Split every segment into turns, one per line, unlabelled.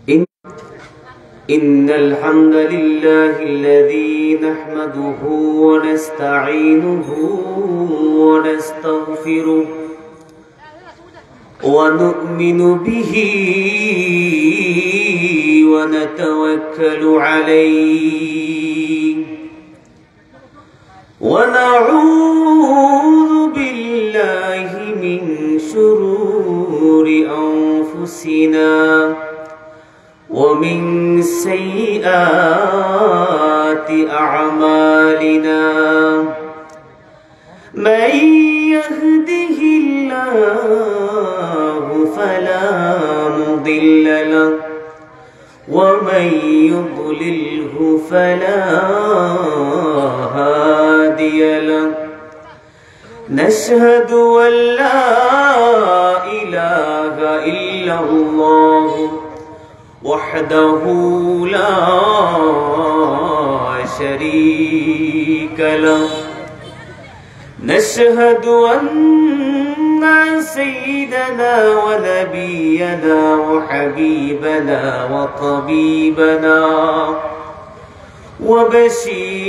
إن الحمد لله الذي نحمده ونستعينه ونستغفره ونؤمن به ونتوكل عليه ونعوذ بالله من شرور أنفسنا ومن سيئات أعمالنا من يهده الله فلا مضل له ومن يضلله فلا هادي له نشهد أن لا إله إلا الله وحده لا شريك له نشهد أن سيدنا ونبينا وحبيبنا وطبيبنا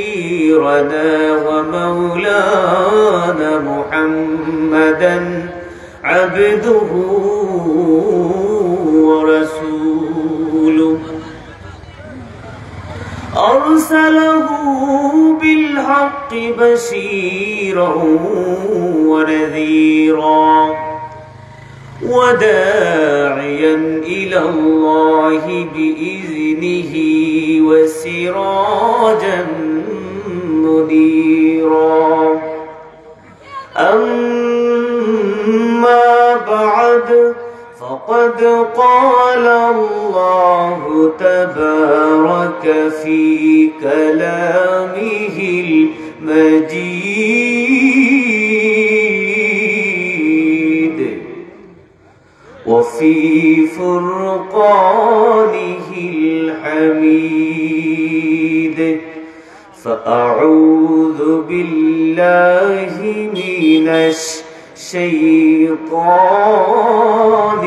وبشيرنا ومولانا محمدا عبده ورسوله أرسله بالحق بشيرا ونذيرا وداعيا إلى الله بإذنه وسراجا منيرا أما بعد فقد قال الله تبارك في كلامه المجيد وفي فرقانه الحميد فأعوذ بالله من الشيطان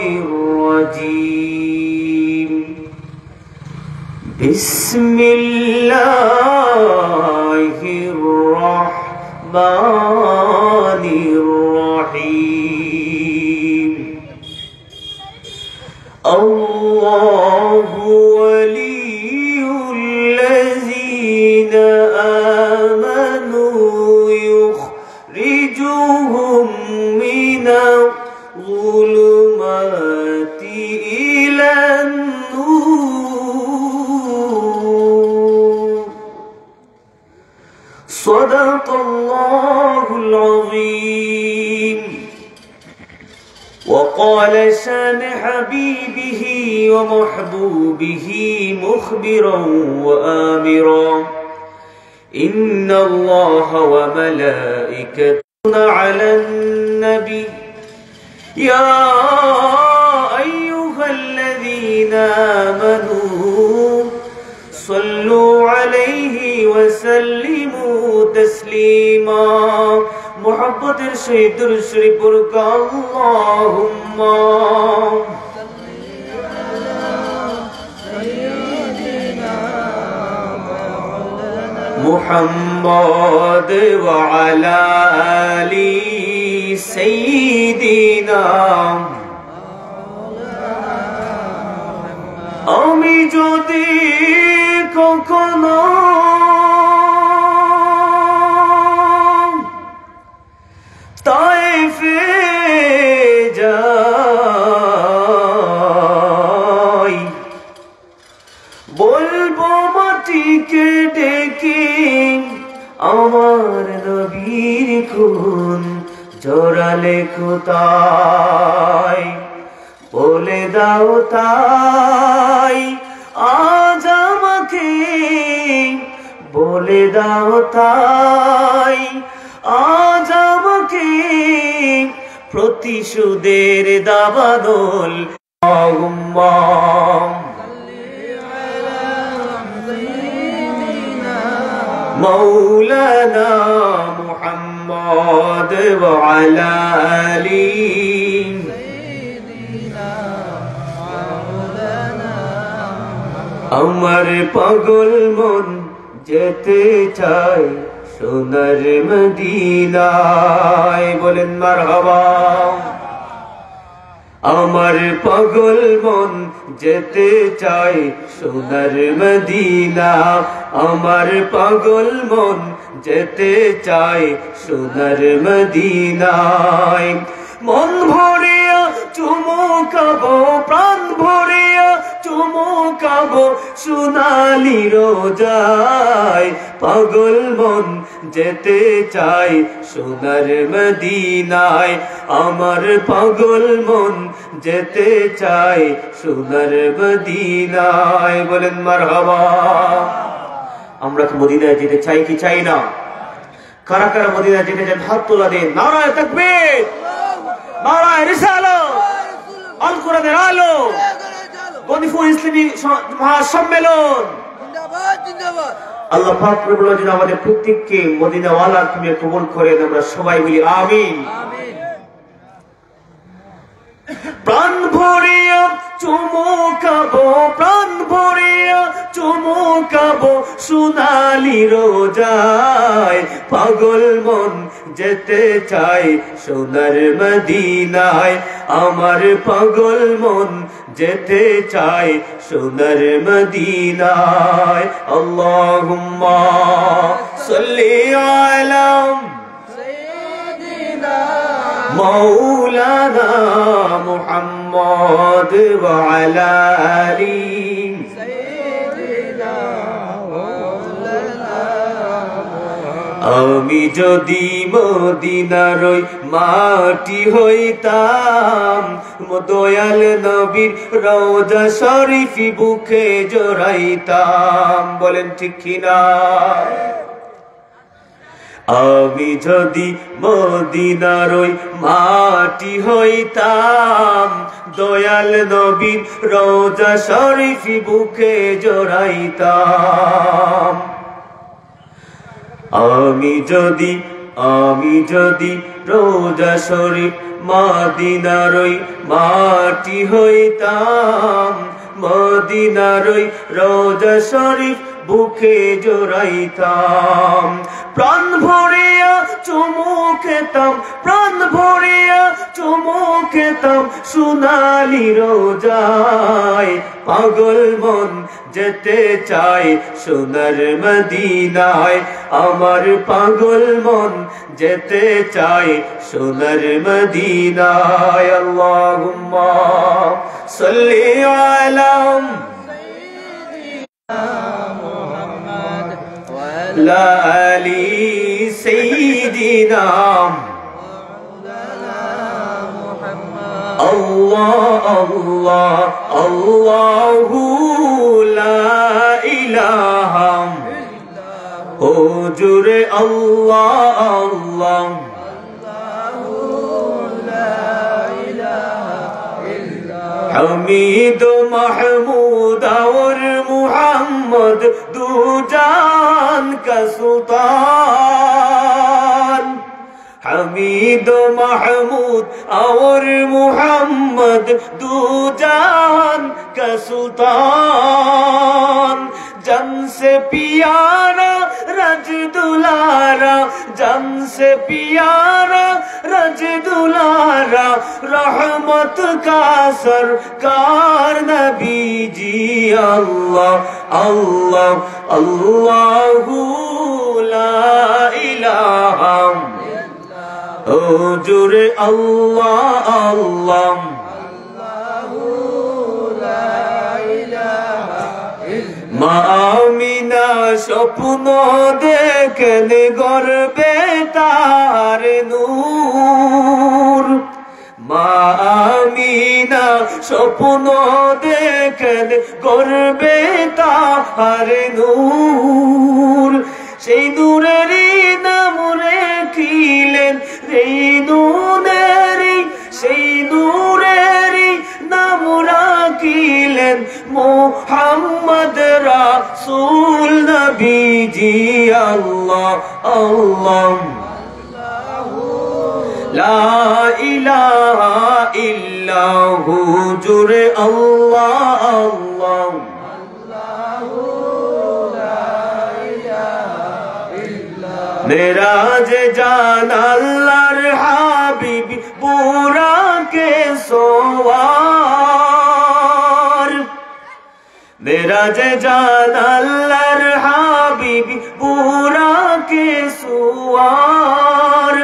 الرجيم بسم الله الرحمن الرحيم الله ولي الذين آمنوا يخرجهم من الظلمات إلى النور صدق الله العظيم. وقال شان حبيبه ومحبوبه مخبرا وآمرا إن الله وملائكته على النبي يا أيها الذين آمنوا صلوا عليه وسلموا تسليما محبت الشهيد الشريف اللهم محمد وعلى آل سيدنا আমি যদি কখনো তায়েফে যাই বলবো মাটিকে ডেকে আমার নবীর খুন জড়ালে কোথায় বলে দাও তাই আজ আমাকে বলে দাও তাই আজ আমাকে প্রতিশোধের দাবানল مولانا محمد وعلى آله আমার পাগল মন যেতে চায় সোনার মদিনায়, বলেন মারহাবা। আমার পাগল মন যেতে চায় সোনার মদিনা, আমার পাগল মন যেতে চায় সোনার মদিনায়। মন ভরিয়া চুমুকাবো, প্রাণ ভরিয়া চুমুকাবো সোনালি রোজায়। পাগল মন যেতে চায় সোনার মদিনায়, আমার পাগল মন যেতে চায় সোনার মদিনায়, বলেন মারহাবা। আমরা কি মদিনায় যেতে চাই কি চাই না? কারা কারা মদিনায় যেতে চান হাত তোলা দেন। নারায়ে তাকবীর, নারায়ে রিসালাত, আল কোরআনের আলো, গনিপুর ইসলামী মহাসম্মেলন জিন্দাবাদ জিন্দাবাদ। আল্লাহ পাক রব্বুল আলামিন আমাদের প্রত্যেককে মদিনাওয়ালা তুমি কবুল করেন, আমরা সবাই বলি আমিন আমিন। প্রাণ ভরিয়া চুমুকাবো, প্রাণ ভরিয়া চুমুকাবো সোনালি রোজায়। পাগল মন যেতে চায় সোনার মদিনায়, আমার পাগল মন যেতে চায় সোনার মদিনায়। আল্লাহুম্মা সাল্লি আলা সাইয়্যিদিনা মাওলানা মুহাম্মদ ওয়া আলা আলি সাইয়্যিদিনা মাওলানা। আমি যদি মদিনার ওই মাটি হইতাম, দয়াল নবীর রওজা শরীফ বুকে জড়াইতাম, বলেন ঠিক কিনা? আমি যদি মদিনার ওই মাটি হইতাম, দয়াল নবীর রওজা শরীফ বুকে জড়াইতাম। আমি যদি রওজা শরীফ মদিনার ওই মাটি হইতাম, মদিনার ওই রওজা শরীফ বুকে জড়াইতাম। প্রাণ ভরিয়া চুমু খেতাম, প্রাণ ভরিয়া চুমু খেতাম সোনালি রোজায়। পাগল মন যেতে চায় সোনার মদিনায়, আমার পাগল মন যেতে চায় সোনার মদিনায়। আল্লাহুম্মা সাল্লি আলা লা আলি সাইয়্যিদিনা আল্লাহ আল্লাহ আল্লাহু লা ইলাহা হুজুরে আল্লাহ আল্লাহ حمید و محمود اور محمد دو جان کا سلطان. حمید و محمود اور محمد دو جان کا سلطان. جن سے پیارا رج دلارا, جن سے پیارا رج دلارا, رحمت کا سرکار نبی جی. اللہ اللہ اللہ لا الہ حضور اللہ اللہ মা আমিনা স্বপ্ন দেখেন গর্বে তার নূর. মা আমিনা স্বপ্ন দেখেন গর্বে তার নূর. সেই নূরেরই নাম রেখিলেন এই নূরেরই, সেই নূরেরই নাম রাখিলেন মুহাম্মদ রাসূল নবীজি. আল্লাহ আল্লাহ লা ইলাহা ইল্লাহু জুরে আল্লাহ আল্লাহ मेराज जान अल्लाहर हबीब बुराके सोवार मेराज जान अल्लाहर हबीब बुराके सोवार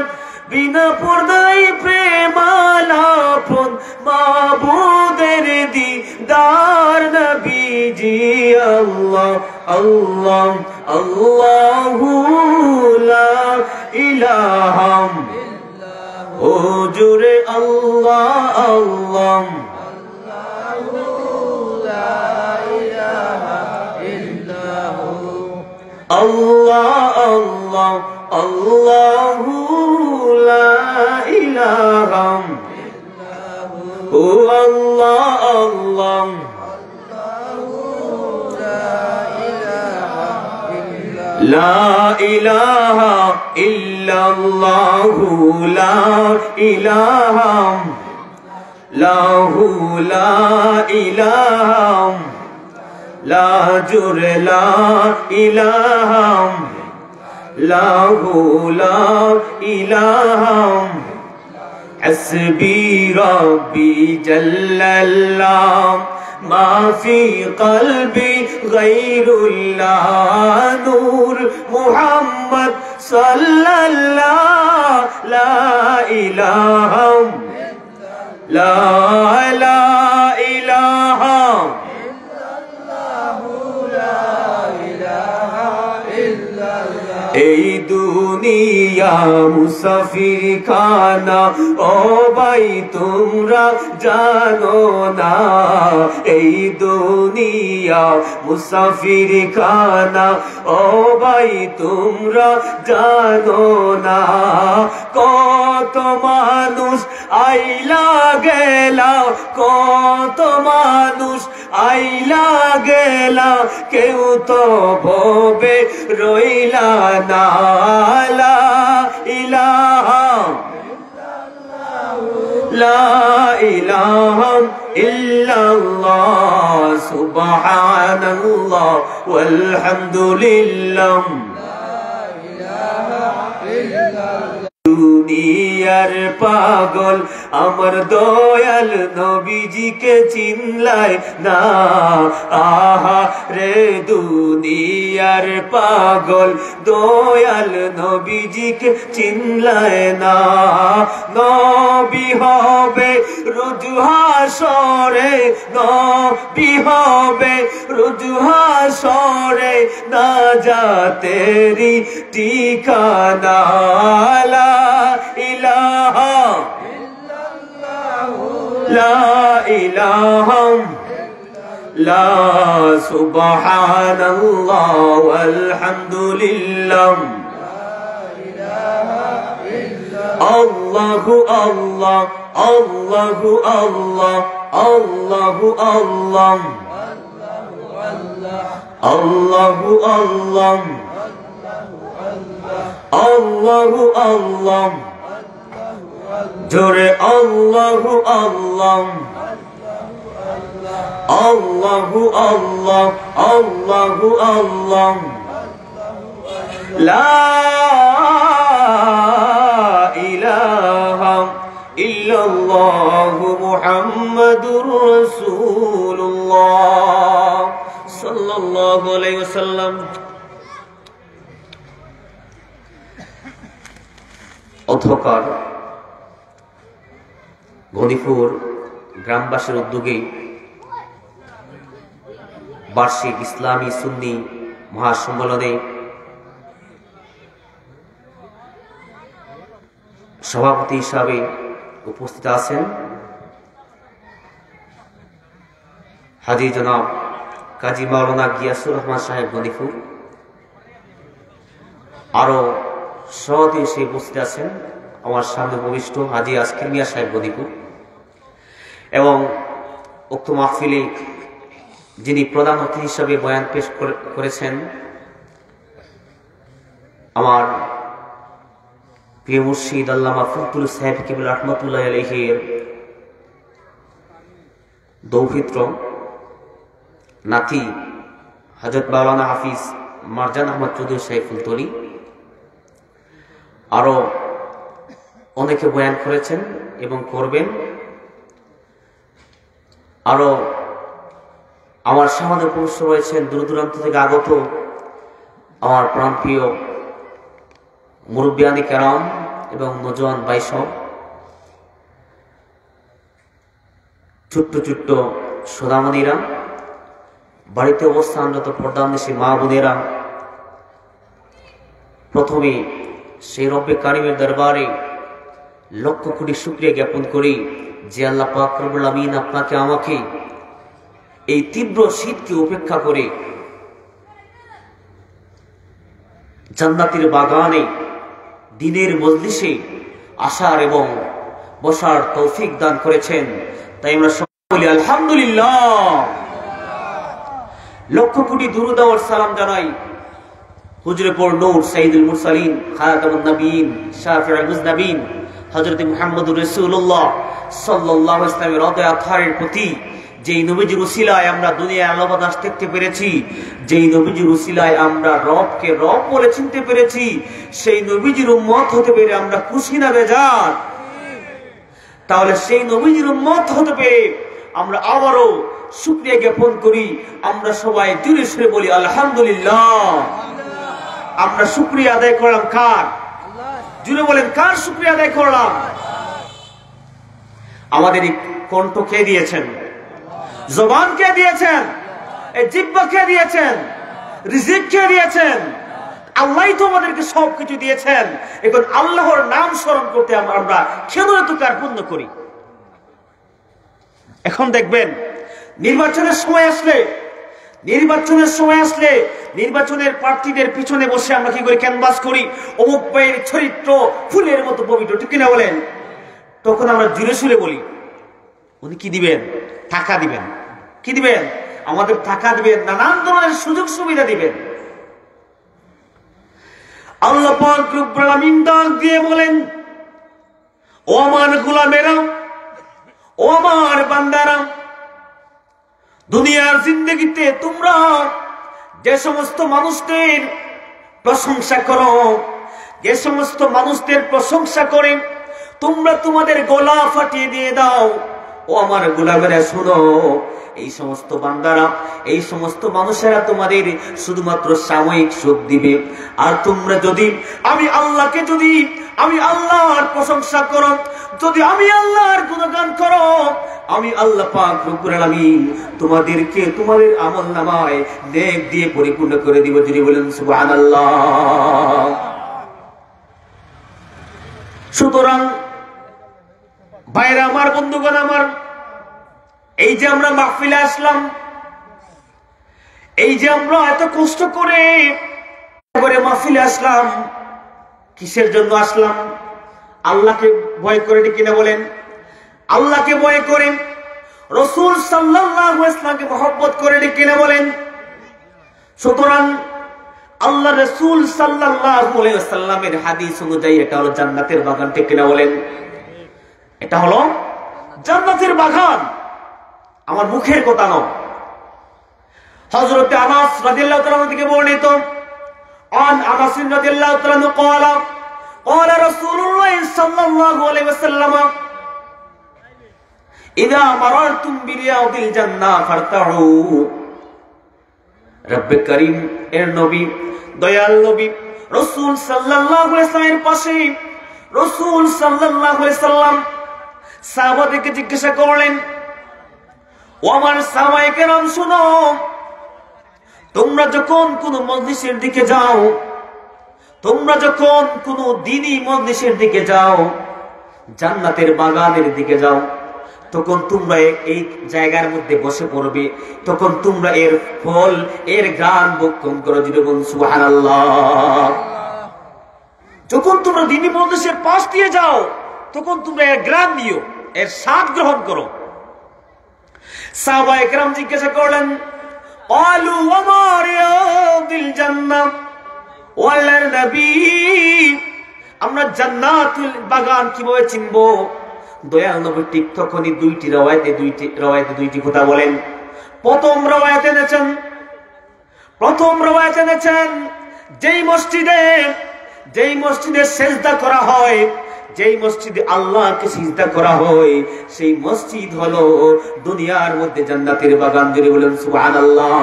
बिना पर्दाय प्रेमालापन माबूदेर दीदार नबीजी अल्लाह अल्लाह अल्लाहु ला इलाहा ओ जुरे अल्लाह अल्लाह अल्लाह अल्लाह अल्लाहु ला इलाहा ओ अल्लाह अल्लाह ला इलाहा इल्लल्लाहु ला इलाहा लाहु ला इलाहा ला जुरे ला इलाहा लाहु ला इलाहा हस्बी रब्बी जल्लल्लाह मा फी क़ल्बी गैरुल्लाह नूर मुहम्मद सल्लल्लाह ला इलाहा ला इलाहा এই দুনিয়া মুসাফির খানা ও ভাই তোমরা জানো না এই দুনিয়া মুসাফির খানা ও ভাই তোমরা জানো না কত মানুষ আইলা গেলা কত মানুষ আইলা গেলা কেউ তো ভবে রইলা না লা ইলাহা লা ইলাহা ইল্লাল্লাহ সুবহানাল্লাহ ওয়াল হামদুলিল্লাহ দুনিয়ার পাগল আমার দয়াল নবীজিকে চিনলাই না আহা রে দুনিয়ার পাগল দয়াল নবীজিকে চিনলাই না নবী হবে রোজ হাসরে নবী হবে রোজ হাসরে না যাতেরি ঠিকানা লা ইলাহা লা ইলাহা লা সুবহানাল্লাহ ওয়াল হামদুলিল্লাহ আল্লাহু আল্লাহ আল্লাহু আল্লাহ আল্লাহু আল্লাহ আল্লাহু আল্লাহ আল্লাহু আল্লাহ জোরে আল্লাহু আল্লাহ আল্লাহু আল্লাহ আল্লাহু আল্লাহ লা ইলাহা ইল্লাল্লাহু মুহাম্মাদুর রাসূলুল্লাহ সাল্লাল্লাহু আলাইহি ওয়াসাল্লাম। অধ্যকার গনিপুর গ্রামবাসীর উদ্যোগে বার্ষিক ইসলামী সুন্নি মহাসম্মেলনে সভাপতি হিসাবে উপস্থিত আছেন হাজী জনাব কাজী মাওলানা গিয়াসুর রহমান সাহেব গনিপুর। আরো সভাপতি হিসেবে উপস্থিত আছেন আমার সামনে উপবিষ্ট হাজী আজকির মিয়া সাহেব গনিপুর এবং উক্ত মাহফিলে যিনি প্রধান অতিথি হিসাবে বয়ান পেশ করেছেন আমার প্রিয় মুর্শিদ আল্লামা ফখরুল সাহেব কিবলা রাহমাতুল্লাহি আলাইহির দৌহিত্র নাতি হযরত মাওলানা হাফিজ মারজান আহমদ চৌধুরী সাহেব ফুলতলি আরো অনেকে বয়ান করেছেন এবং করবেন। আরো আমার সামনে উপস্থিত রয়েছেন দূর দূরান্ত থেকে আগত আমার প্রাণপ্রিয় মুরব্বিয়ানি কেরাম এবং নজওয়ান ভাইসব, ছোট্ট ছোট্ট সোনামণিরা, বাড়িতে অবস্থানরত পর্দানিশী মা বোনেরা, প্রথমে সেই রব্বে কারিমের দরবারে লক্ষ কোটি শুকরিয়া জ্ঞাপন করি যে আল্লাহ পাক রব্বুল আমিন আপনাকে আমাকে এই তীব্র শীতকে উপেক্ষা করে জান্নাতের বাগানে দিনের মজলিসে আসার এবং বসার তৌফিক দান করেছেন। তাই আমরা সবাই বলি আলহামদুলিল্লাহ। লক্ষ কোটি দুরূদ ও সালাম জানাই হুজুরে পর নূর সাইয়্যিদুল মুরসালিন খাতামুন নবীন শাফিউল মুজনবিন হযরত মুহাম্মদুর রাসূলুল্লাহ সাল্লাল্লাহু আলাইহি ওয়াসাল্লামের রদে আথারের প্রতি, যেই নবীজির উসিলায় আমরা দুনিয়ায় আলো বাতাস দেখতে পেরেছি, যেই নবীজির উসিলায় আমরা রবকে রব বলে চিনতে পেরেছি, সেই নবীজির উম্মত হতে পেরে আমরা খুশি না বেজার? তাহলে সেই নবীজির উম্মত হতে পেরে আমরা আবারও শুকরিয়া জ্ঞাপন করি। আমরা সবাই জোরে সুরে বলি আলহামদুলিল্লাহ। আমরা শুকরিয়া আদায় করলাম কার? জুড়ে বলেন, কার শুকরিয়া আদায় করলাম? আমাদের এই কণ্ঠ কে দিয়েছেন? জবান কে দিয়েছেন? এই জিহ্বা কে দিয়েছেন? রিজিক কে দিয়েছেন? আল্লাহই তো আমাদেরকে সবকিছু দিয়েছেন। এখন আল্লাহর নাম স্মরণ করতে আমরা কেন এত কার্পণ্য করি? এখন দেখবেন নির্বাচনের সময় আসলে নির্বাচনের প্রার্থীদের পিছনে বসে আমরা কি করি? ক্যানভাস করি, অমুক ভাইয়ের চরিত্র ফুলের মতো পবিত্র, ঠিক কিনা বলেন? তখন আমরা জুড়ে সুরে বলি উনি কি দিবেন? টাকা দিবেন। কি দিবেন? আমাদের টাকা দিবেন, নানান ধরনের সুযোগ সুবিধা দিবেন। আল্লাহ পাক রব্বুল আমিন ডাক দিয়ে বলেন, ও আমার গোলামেরা, ও আমার বান্দারা, দুনিয়ার জিন্দেগিতে তোমরা যে সমস্ত মানুষদের প্রশংসা করো, যে সমস্ত মানুষদের প্রশংসা করে তোমরা তোমাদের গলা ফাটিয়ে দিয়ে দাও, ও আমার গোলামেরা শোনো, এই সমস্ত বান্দারা, এই সমস্ত মানুষেরা তোমাদের শুধুমাত্র সাময়িক সুখ দিবে। আর তোমরা যদি আমি আল্লাহর প্রশংসা করো, যদি আমি আল্লাহর গুণগান করো, আমি আল্লাহ পাক রব্বুল আলামিন তোমাদেরকে তোমাদের আমলনামায় নেক দিয়ে পরিপূর্ণ করে দিব। যদি বলেন সুবহানাল্লাহ। সুতরাং ভাইরা আমার, বন্ধুগণ আমার, এই যে আমরা মাহফিলে আসলাম, এই যে আমরা এত কষ্ট করে মাহফিলে আসলাম, কিসের জন্য আসলাম? আল্লাহকে ভয় করে, কিনা বলেন? আল্লাহকে ভয় করে, রাসূল সাল্লাল্লাহু আলাইহি ওয়াসাল্লামকে মহব্বত করে, কিনা বলেন? সুতরাং আল্লাহ রাসূল সাল্লাল্লাহু আলাইহি ওয়াসাল্লামের হাদিস অনুযায়ী এটা হলো জান্নাতের বাগান, ঠিক কিনা বলেন? এটা হলো জান্নাতের বাগান, আমার মুখের কথা নয়। হযরত আনাস রাদিয়াল্লাহু তাআলা থেকে বর্ণিত, আন আনাস রাদিয়াল্লাহু তাআলা قال قال رسول الله صلى الله عليه وسلم اذا مررتم برياض الجنه فارتعوا। রব্বে করিম এর নবী, দয়াল নবী রাসূল সাল্লাল্লাহু আলাইহি ওয়াসাল্লামের পাশে রাসূল সাল্লাল্লাহু আলাইহি ওয়াসাল্লাম সাহাবাদেরকে জিজ্ঞাসা করলেন, ও আমার সাহাবায়ে কেরাম শুনো, তোমরা যখন কোন মজলিসের দিকে যাও, তোমরা যখন কোন দ্বীনি মজলিসের দিকে যাও, জান্নাতের বাগানের দিকে যাও, তখন তোমরা এই জায়গার মধ্যে বসে পড়বে, তখন তোমরা এর ফল, এর গান ভক্ষণ করো। জীবন সুবহানাল্লাহ। যখন তোমরা দ্বীনি মজলিসের পাশ দিয়ে যাও, তখন তোমরা এর গ্রাম নিও, এর স্বাদ গ্রহণ করো। সাহাবায়ে কেরাম জিজ্ঞাসা করলেন, ক্বালু ওয়া মা রিয়াদিল জান্নাহ, ও আল্লাহর নবী, আমরা জান্নাতুল বাগান কিভাবে চিনবো? দয়াল নবী ঠিক তখনই দুইটি রওয়ায়াতে কথা বলেন। প্রথম রওয়ায়াতে এনেছেন যেই মসজিদে যেই মসজিদে সেজদা করা হয়, যেই মসজিদে আল্লাহকে সিজদা করা হয়, সেই মসজিদ হলো দুনিয়ার মধ্যে জান্নাতের বাগান। যদি বলেন সুবহানাল্লাহ।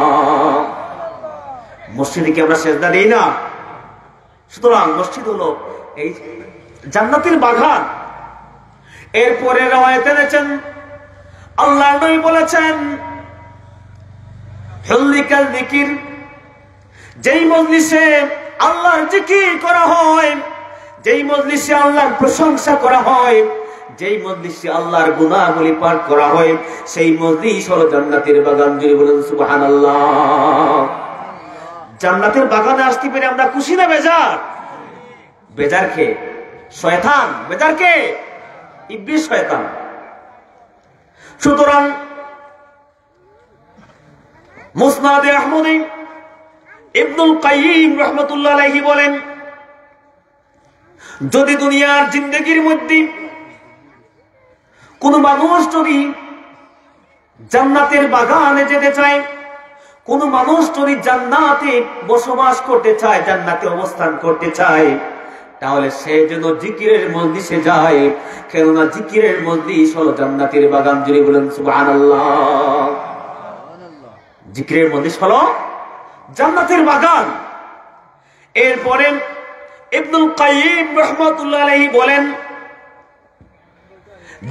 মসজিদে কি আমরা সেজদা দেই না? সুতরাং মসজিদ হলো এই জান্নাতের বাগান। এরপরে রওয়ায়াতে এনেছেন আল্লাহর নবী বলেছেন হুল্লিকাল যিকির, যেই মজলিসে আল্লাহর জিকির করা হয়, যেই মজলিসে আল্লাহর প্রশংসা করা হয়, যেই মজলিসে আল্লাহর গুনাহগুলি পাঠ করা হয়, সেই মজলিস হলো জান্নাতের বাগান। যদি বলেন সুবহানাল্লাহ। জান্নাতের বাগানে আসতে পেরে আমরা খুশি না বেজার? বেজার কে? শয়তান। বেজার কে? ইবলিস, শয়তান। সুতরাং মুসনাদে আহমদে ইবনুল কাইয়িম রাহমাতুল্লাহ আলাইহি বলেন, যদি দুনিয়ার জিন্দেগির মধ্যে কোন মানুষ যদি জান্নাতের বাগানে যেতে চায়, কোন মানুষ যদি জান্নাতে বসবাস করতে চায়, জান্নাতে অবস্থান করতে চায়, তাহলে সে যেন জিকিরের মজলিসে যায়, কেননা জিকিরের মজলিস হলো জান্নাতের বাগান। যদি বলেন সুবহানাল্লাহ। জিকিরের মজলিস হলো জান্নাতের বাগান। এরপরে ইবনুল কাইয়িম রাহমাতুল্লাহ আলাইহি বলেন,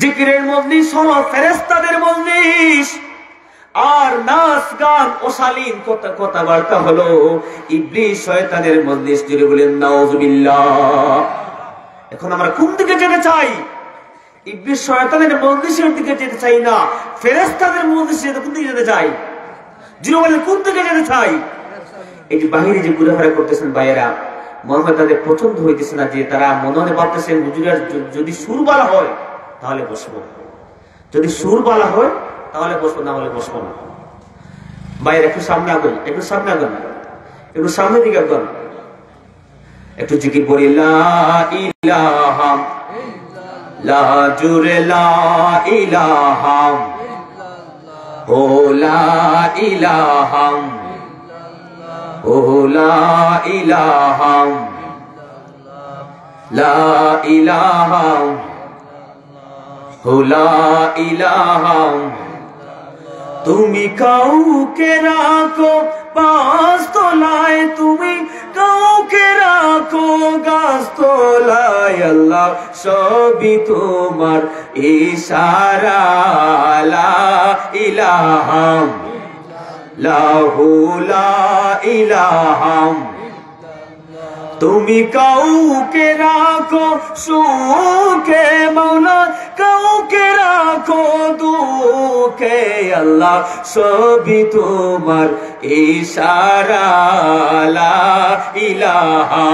জিকিরের মজলিস হলো ফেরেশতাদের মজলিস, আর নাচ গান অশালীন কথাবার্তা হলো ইবলিস শয়তানের মজলিস। যদি বলেন নাউজুবিল্লাহ। এখন আমরা কোন দিকে যেতে চাই? ইবলিস শয়তানের মজলিসের দিকে যেতে চাই না, ফেরেশতাদের মজলিসে কোন দিকে যেতে চাই? যিনি বলেন কোন দিকে যেতে চাই? এই যে বাহিরে যে ঘুরাফেরা করতেছেন ভাইয়েরা, মনে হয় তাদের পছন্দ হইতেছে না, যে তারা মনে মনে ভাবতেছেন হুজুরের যদি সুর বালা হয় তাহলে বসবো, যদি সুর বালা হয় তাহলে বসবো, না হলে বসবো না। বাইরে একটু সামনে আগুন, একটু সামনে আগুন, একটু সামনের দিকে আগুন, একটু জিকির করি লা ইলাহা লা জুরে লা ইলাহা ও লা ইলাহা ও লা ইলাহা লা ইলাহা ও লা ইলাহা। তুমি কাউকে রাখো পাঁচ তলায়, তুমি কাউকে রাখো গাছ তলায়, আল্লাহ সবই তোমার ইশারা। লা ইলাহা লাহু লা ইলাহা। তুমি কাউকে রাখো সুখে মৌলা, কাউকে রাখো দুঃখে, আল্লাহ সবই তোমার ইশারা। লা ইলাহা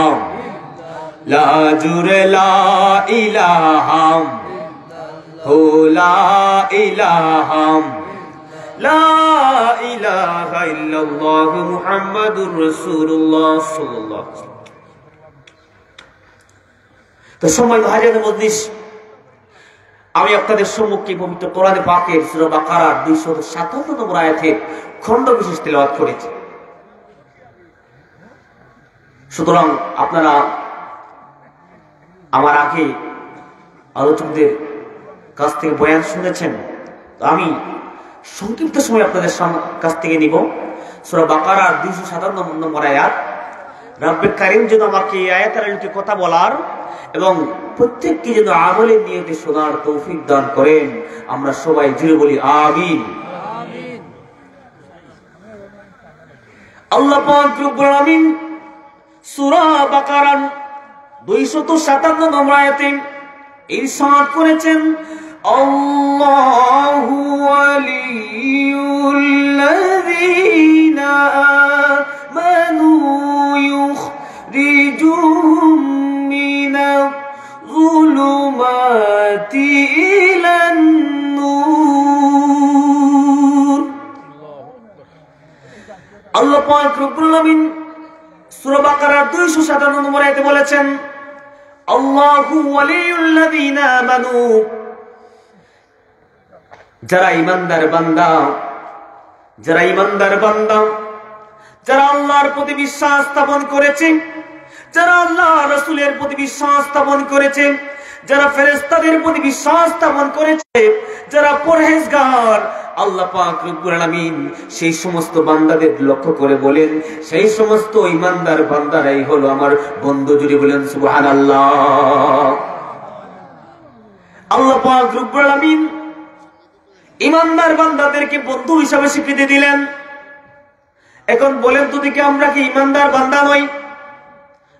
লা জুরে লা ইলাহা হো লা ইলাহা লা ইলাহা ইল্লাল্লাহ মুহাম্মাদুর রাসূলুল্লাহ সাল্লাল্লাহু আলাইহি ওয়াসাল্লাম। তো সময় হাজার মজলিস, আমি আপনাদের সম্মুখে পবিত্র কোরআনে পাকের সূরা বাকারার 257 নম্বর আয়াতের খণ্ড বিশেষ তেলাওয়াত করেছি। সুতরাং আপনারা আমার আগে আলোচকদের কাছ থেকে বয়ান শুনেছেন, তো আমি সংক্ষিপ্ত সময় আপনাদের কাছ থেকে নিব সূরা বাকারার 257 নম্বর আয়াত। রব্বে কারীম যেন আমাকে এই আয়াতের আলোকে কথা বলার এবং প্রত্যেককে যেন আমলের নিয়তে শোনার তৌফিক দান করেন। আমরা সবাই জুড়ে বলি আমিন। আল্লাহ পাক রব্বুল আলামিন সূরা বাকারার 257 নম্বর আয়াতে ইরশাদ করেছেন, আল্লাহু ওয়ালিয়ুল্লাযীনা আমানু ইউখরিজুহুম মিনায-যুলুমাতি ইলান-নূর। আল্লাহ পাক রব্বুল আলামিন সূরা বাকারার 257 নম্বর আয়াতে বলেছেন, আল্লাহু ওয়ালিয়ুল্লাযীনা আমানু, যারা ঈমানদার বান্দা, যারা ঈমানদার বান্দা, যারা আল্লাহর প্রতি বিশ্বাস স্থাপন করেছে, যারা আল্লাহ রাসূলের প্রতি বিশ্বাস স্থাপন করেছে, যারা ফেরেশতাদের প্রতি বিশ্বাস স্থাপন করেছে, যারা পরহেজগার, আল্লাহ পাক রব্বুল আলামিন সেই সমস্ত বান্দাদের লক্ষ্য করে বলেন, সেই সমস্ত ঈমানদার বান্দারাই হলো আমার বন্ধু। জুড়ে বলেন সুবহানাল্লাহ। আল্লাহ পাক রব্বুল আলামিন ঈমানদার বান্দাদেরকে বন্ধু হিসাবে স্বীকৃতি দিলেন। এখন বলেন তো দেখি, আমরা কি ঈমানদার বান্দা নই?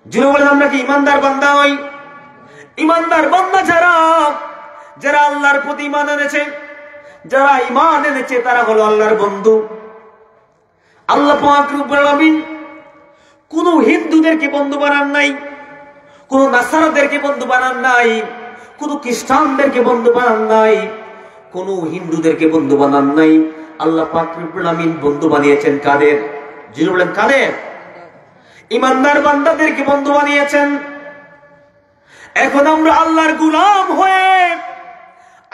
জুড়ে বলেন, আমরা কি ঈমানদার বান্দা নই? ঈমানদার বান্দা যারা আল্লাহর প্রতি ঈমান এনেছে, যারা ঈমান এনেছে, তারা হলো আল্লাহর বন্ধু। আল্লাহ পাক রব্বুল আলামিন কোন হিন্দুদেরকে বন্ধু বানান নাই, কোন নাসারাদেরকে বন্ধু বানান নাই, কোন খ্রিস্টানদেরকে বন্ধু বানান নাই, কোন হিন্দুদেরকে বন্ধু বানান নাই। আল্লাহ পাক রব্বুল আলামিন বন্ধু বানিয়েছেন কাদের? যিনি বলেন কাদের? ঈমানদার বান্দাদেরকে বন্ধু বানিয়েছেন। এখন আমরা আল্লাহর গোলাম হয়ে,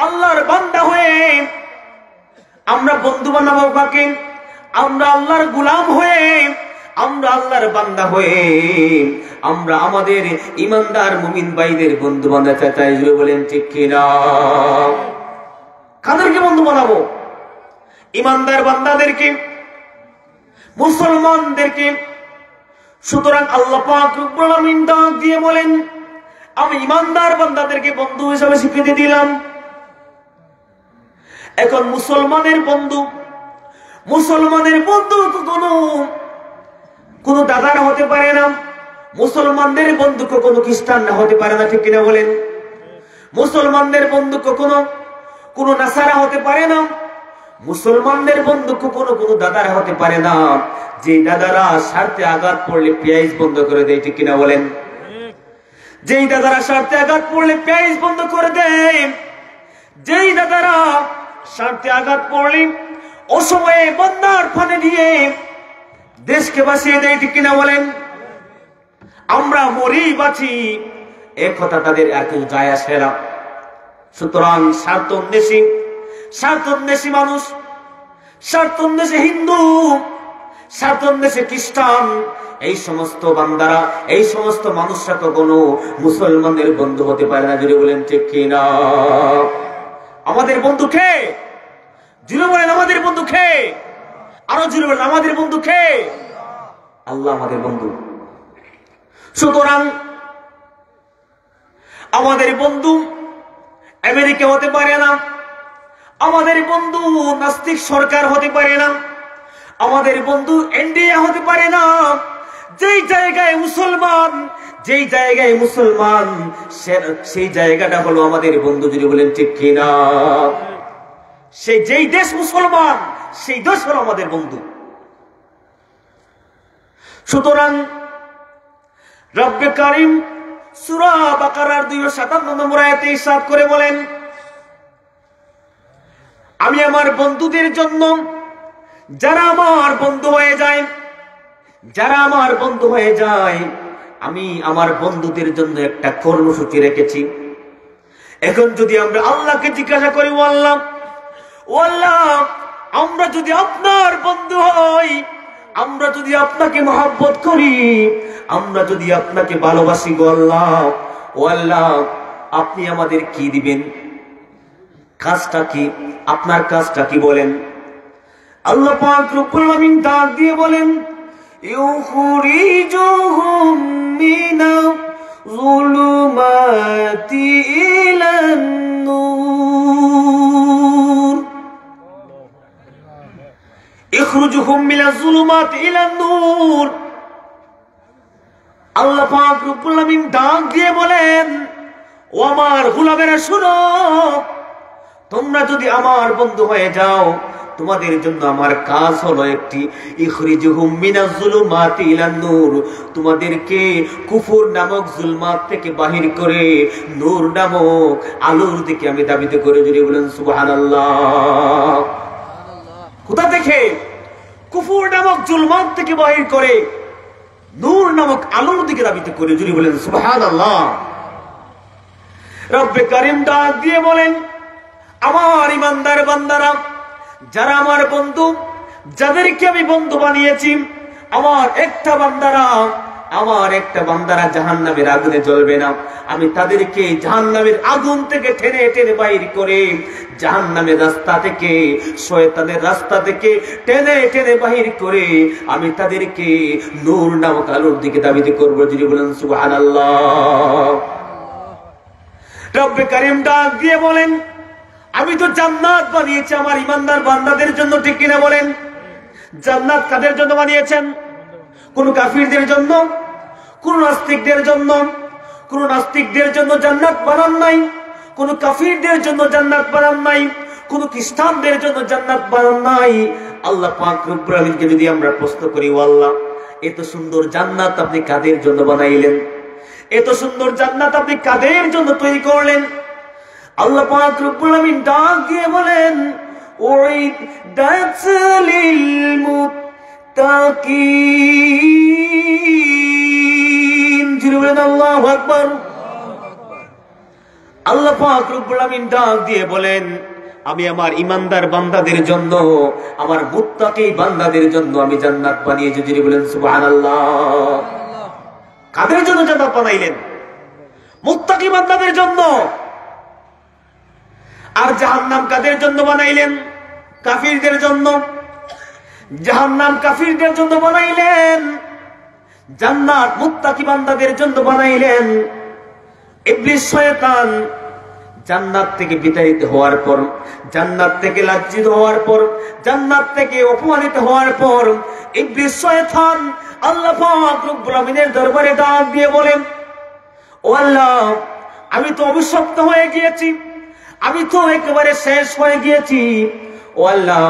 আল্লাহর বান্দা হয়ে আমরা বন্ধু বানাবো কাকে? আমরা আল্লাহর গোলাম হয়ে, আমরা আল্লাহর বান্দা হয়ে আমরা আমাদের ঈমানদার মুমিন ভাইদের বন্ধু বানাতে চাই। বলেন ঠিক কিনা? কাদেরকে বন্ধু বানাবো? ঈমানদার বান্দাদেরকে, মুসলমানদেরকে। সুতরাং আল্লাহ পাক রব্বুল আলামিন ডাক দিয়ে বলেন, আমি ঈমানদার বান্দাদেরকে বন্ধু হিসেবে স্বীকৃতি দিলাম। এখন মুসলমানের বন্ধু কোন দাদারা হতে পারে না, মুসলমানদের বন্ধু কখনো খ্রিস্টান না হতে পারে না, ঠিক কিনা বলেন? মুসলমানদের বন্ধু কখনো কোন নাসারা হতে পারে না, মুসলমানদের বন্ধু কখনো কোন দাদারা হতে পারে না, যে দাদারা স্বার্থে আঘাত পড়লে পেঁয়াজ বন্ধ করে দেয়, ঠিক কিনা বলেন? যেই দাদারা স্বার্থে আঘাত পড়লে পেঁয়াজ বন্ধ করে দেয়, যেই দাদারা স্বার্থে আঘাত পড়লে অসময়ে বন্যার পানি দিয়ে দেশকে বাঁচিয়ে দেয়, ঠিক কিনা বলেন? আমরা মরি বাঁচি এ কথা তাদের আর কিছু যায় আসে না। সুতরাং স্বার্থন্বেষী মানুষ, স্বার্থন্বেষী হিন্দু, স্বার্থন্বেষী খ্রিস্টান, এই সমস্ত বান্দারা, এই সমস্ত মানুষরা কখনো মুসলমানদের বন্ধু হতে পারে না। জুড়ে বলেন ঠিক কিনা? আমাদের বন্ধু কে? জুড়ে বলেন আমাদের বন্ধু কে? আরো জুড়ে বলেন আমাদের বন্ধু কে? আল্লাহ আমাদের বন্ধু। সুতরাং আমাদের বন্ধু আমেরিকা হতে পারে না, আমাদের বন্ধু নাস্তিক সরকার হতে পারে না, আমাদের বন্ধু ইন্ডিয়া হতে পারে না। যেই জায়গায় মুসলমান সেই জায়গাটা হলো আমাদের বন্ধু। যদি বলেন ঠিক কিনা? যেই দেশ মুসলমান, সেই দেশ হলো আমাদের বন্ধু। সুতরাং রব্বে কারীম সূরা বাকারার 257 নম্বর আয়াতে ইরশাদ করে বলেন, আমি আমার বন্ধুদের জন্য, যারা আমার বন্ধু হয়ে যায়, আমি আমার বন্ধুদের জন্য একটা কর্মসূচি রেখেছি। এখন যদি আমরা আল্লাহকে জিজ্ঞাসা করি, ও আল্লাহ, আমরা যদি আপনার বন্ধু হই, আমরা যদি আপনাকে মহব্বত করি, আমরা যদি আপনাকে ভালোবাসি, গো আল্লাহ, ও আল্লাহ, আপনি আমাদের কি দিবেন? কাজটা কি? আপনার কাজটা কি বলেন? আল্লাহ পাক রব্বুল আলামিন ডাক দিয়ে বলেন, ইউখরিজুহুম মিনাজ-যুলুমাতি ইলান-নূর, ইখরুজুহুম মিনাজ-যুলুমাতি ইলান-নূর। আল্লাহ পাক রব্বুল আলামিন ডাক দিয়ে বলেন, ও আমার গোলামেরা শুনো, তোমরা যদি আমার বন্ধু হয়ে যাও, তোমাদের জন্য আমার কাজ হলো একটি, ইখরিজুহুম মিনাজ-যুলুমাতি ইলান-নূর, তোমাদেরকে কুফর নামক জুলমাত থেকে বাহির করে নূর নামক আলোর দিকে আমি দাবিত করে। যদি বলেন সুবহানাল্লাহ। কোথা থেকে? কুফর নামক জুলমাত থেকে বাহির করে নূর নামক আলোর দিকে দাবিত করে। যদি বলেন সুবহানাল্লাহ। রব্বে কারীম ডাক দিয়ে বলেন, আমার ঈমানদার বান্দারা, যারা আমার বন্ধু, যাদেরকে আমি বন্ধু বানিয়েছি, আমার একটা বান্দারা, আমার একটা বান্দারা জাহান্নামের আগুনে জ্বলবে না, আমি তাদেরকে জাহান্নামের আগুন থেকে টেনে টেনে বাইর করে জাহান্নামের রাস্তা থেকে, শয়তানের রাস্তা থেকে টেনে টেনে বাহির করে আমি তাদেরকে নূর নামক আলোর দিকে দাবিত করবো। যদি বলেন সুবহানাল্লাহ। রব্বে কারীম ডাক দিয়ে বলেন, আমি তো জান্নাত বানিয়েছি আমার ইমানদার বান্দাদের জন্য, ঠিক কিনা বলেন? জান্নাত কাদের জন্য বানিয়েছেন? কোন কাফিরদের জন্য, কোন নাস্তিকদের জন্য? কোন নাস্তিকদের জন্য জান্নাত বানান নাই, কোন কাফিরদের জন্য জান্নাত বানান নাই, কোন খ্রিস্টানদের জন্য জান্নাত বানান নাই। আল্লাহ পাক রব্বুল আলামিনকে যদি আমরা প্রশ্ন করি, ও আল্লাহ, এত সুন্দর জান্নাত আপনি কাদের জন্য বানাইলেন? এত সুন্দর জান্নাত আপনি কাদের জন্য তৈরি করলেন? আল্লাহ পাক রব্বুল আলামিন ডাক দিয়ে বলেন, উইদ্দাত লিল মুত্তাকিন। জিরবেন আল্লাহু আকবার। আল্লাহ পাক রব্বুল আলামিন ডাক দিয়ে বলেন, আমি আমার ইমানদার বান্দাদের জন্য, আমার মুত্তাকি বান্দাদের জন্য আমি জান্নাত বানিয়েছি। যিনি বলেন সুবহানাল্লাহ। কাদের জন্য জান্নাত বানাইলেন? মুত্তাকি বান্দাদের জন্য। আর জাহান্নাম কাদের জন্য বানাইলেন? কাফিরদের জন্য। জাহান্নাম কাফিরদের জন্য বানাইলেন, জান্নাত মুত্তাকি বান্দাদের জন্য বানাইলেন। ইবলিস শয়তান জান্নাত থেকে বিতাড়িত হওয়ার পর, জান্নাত থেকে লাজ্জিত হওয়ার পর, জান্নাত থেকে অপমানিত হওয়ার পর ইবলিস শয়তান আল্লাহ পাক রব্বুল আমিনের দরবারে ডাক দিয়ে বলেন, ও আল্লাহ, আমি তো অভিশপ্ত হয়ে গিয়েছি, আমি তো একেবারে শেষ হয়ে গিয়েছি। ও আল্লাহ,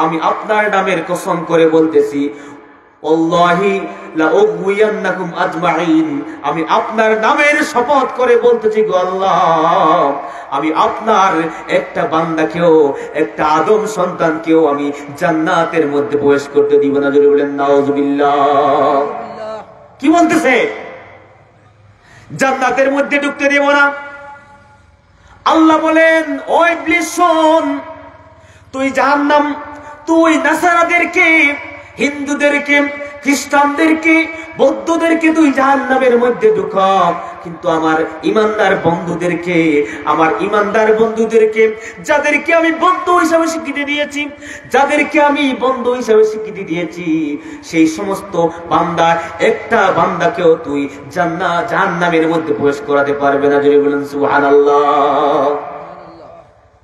আমি আপনার নামের কসম করে বলতেছি, আল্লাহি লা উগওয়ান্নাকুম আজমাইন, আমি আপনার নামের শপথ করে বলতেছি গো আল্লাহ, আমি আপনার একটা বান্দাকেও, একটা আদম সন্তানকেও আমি জান্নাতের মধ্যে প্রবেশ করতে দিব না। যদি বলেন নাউজুবিল্লাহ। কি বলতেছে? জান্নাতের মধ্যে ঢুকতে দেব না। আল্লাহ বলেন, ও ইবলিস শোন, তুই জাহান্নাম, তুই নাসারাদেরকে, হিন্দুদেরকে, খ্রিস্টানদেরকে, বৌদ্ধদেরকে তুই জাহান্নামের মধ্যে ঢুকা, কিন্তু আমার ইমানদার বন্ধুদেরকে, আমার ইমানদার বন্ধুদেরকে, যাদেরকে আমি বন্ধু হিসাবে স্বীকৃতি দিয়েছি, যাদেরকে আমি বন্ধু হিসাবে স্বীকৃতি দিয়েছি, সেই সমস্ত বান্দা, একটা বান্দাকেও তুই জাহান্নামের মধ্যে প্রবেশ করাতে পারবে না। যদি বলেন সুবহানাল্লাহ।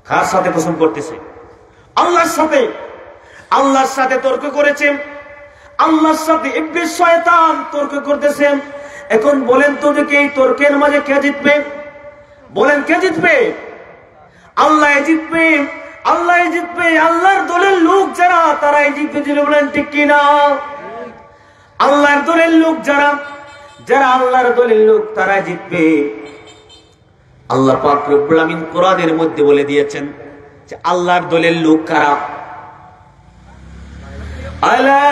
কার সাথে কসম করতেছে? আল্লাহর সাথে। আল্লাহর সাথে তর্ক করেছে, আল্লাহর সাথে ইবলিস শয়তান তর্ক করতেছে। এখন বলেন তো দেখি, এই তর্কের মাঝে কে জিতবে? বলেন কে জিতবে? আল্লাহ জিতবে, আল্লাহ জিতবে। আল্লাহর দলের লোক যারা, তারাই জিতবে। যদি বলেন ঠিক কিনা? আল্লাহর দলের লোক যারা, যারা আল্লাহর দলের লোক, তারাই জিতবে। আল্লাহ পাক রব্বুল আমিন কোরআনের মধ্যে বলে দিয়েছেন যে আল্লাহর দলের লোক কারা। আলা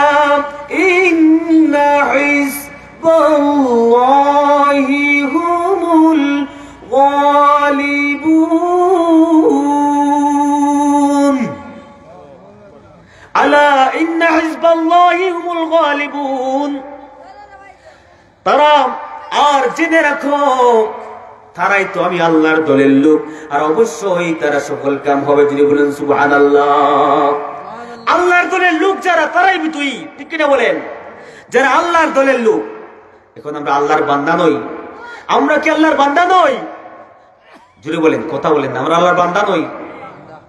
ইন্না হিজবাল্লাহি হুমুল গালিবুন। আলা ইন্না হিজবাল্লাহি হুমুল গালিবুন। তারা, আর জেনে রাখো, তারাই তো আমি আল্লাহর দলের লোক, আর অবশ্যই তারা সফল কাম হবে। যদি বলেন সুবহানাল্লাহ। আল্লাহর দলের লোক যারা, তারাই বিজয়ী। ঠিক কিনা বলেন? যারা আল্লাহর দলের লোক। এখন আমরা আল্লাহর বান্দা নই? আমরা কি আল্লাহর বান্দা নই? জুড়ে বলেন, কথা বলেন। আমরা আল্লাহর বান্দা নই?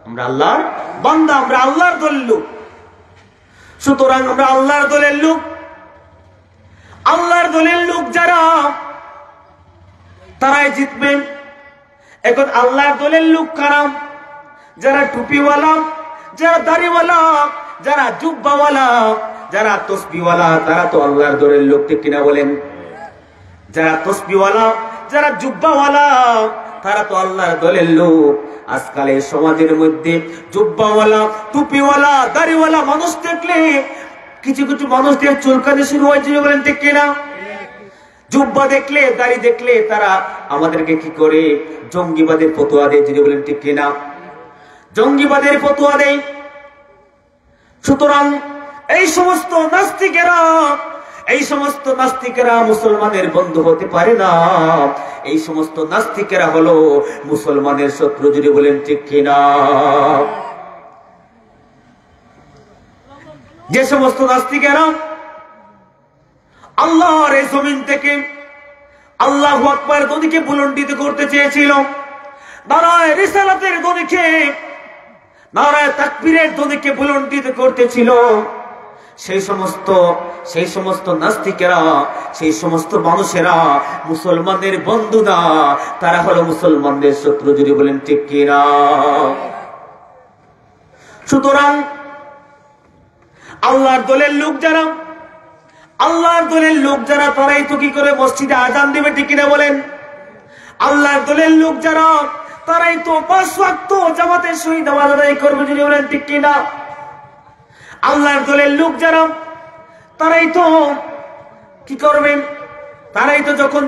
আমরা আল্লাহর বান্দা, আমরা আল্লাহর দলের লোক। সুতরাং আমরা আল্লাহর দলের লোক। আল্লাহর দলের লোক যারা, তারাই জিতবেন। এখন আল্লাহর দলের লোক কারা? যারা টুপিওয়ালা, যারা দাড়িওয়ালা, যারা জুব্বাওয়ালা, যারা তসবিওয়ালা, তারা তো আল্লাহর দলের লোক। ঠিক কিনা বলেন? যারা তসবিওয়ালা, যারা জুব্বাওয়ালা, তারা তো আল্লাহর দলের লোক। আজকালের সমাজের মধ্যে জুব্বাওয়ালা, টুপিওয়ালা, দাড়িওয়ালা মানুষ দেখলে, কিছু কিছু মানুষদের চুলকানি শুরু হয়েছে। বলেন ঠিক কিনা? জুব্বা দেখলে, দাড়ি দেখলে তারা আমাদেরকে কি করে? জঙ্গিবাদের ফতোয়া দেয়। যদি বলেন ঠিক কিনা? জঙ্গিবাদের ফতোয়া দেয়। সুতরাং এই সমস্ত নাস্তিকেরা, এই সমস্ত নাস্তিকেরা মুসলমানের বন্ধু হতে পারে না। এই সমস্ত নাস্তিকেরা হলো মুসলমানের শত্রু। যদি বলেন ঠিক কিনা? যে সমস্ত নাস্তিকেরা আল্লাহর এই জমিন থেকে আল্লাহু আকবার ধ্বনিকে বুলন্ডিত করতে চেয়েছিল, নারায়ে রিসালাতের ধ্বনিকে, নারায়ে তাকবীরের ধ্বনিকে বুলন্ডিত করতেছিল, সেই সমস্ত নাস্তিকেরা, সেই সমস্ত মানুষেরা মুসলমানদের বন্ধু না, তারা হলো মুসলমানদের শত্রু। যদি বলেন ঠিক কিনা? সুতরাং আল্লাহর দলের লোক যারা, আল্লাহর দলের লোক যারা, তারাই তো কি করে মসজিদে আযান দিবে? ঠিক কিনা বলেন? আল্লাহর দলের লোক যারা, তারাই তো 5 ওয়াক্ত জামাতের সহিত নামাজ আদায় করবে। যদি বলেন ঠিক কিনা? আল্লাহর দলের লোক যারা, তারাই তো কি করবেন? তারাই তো যখন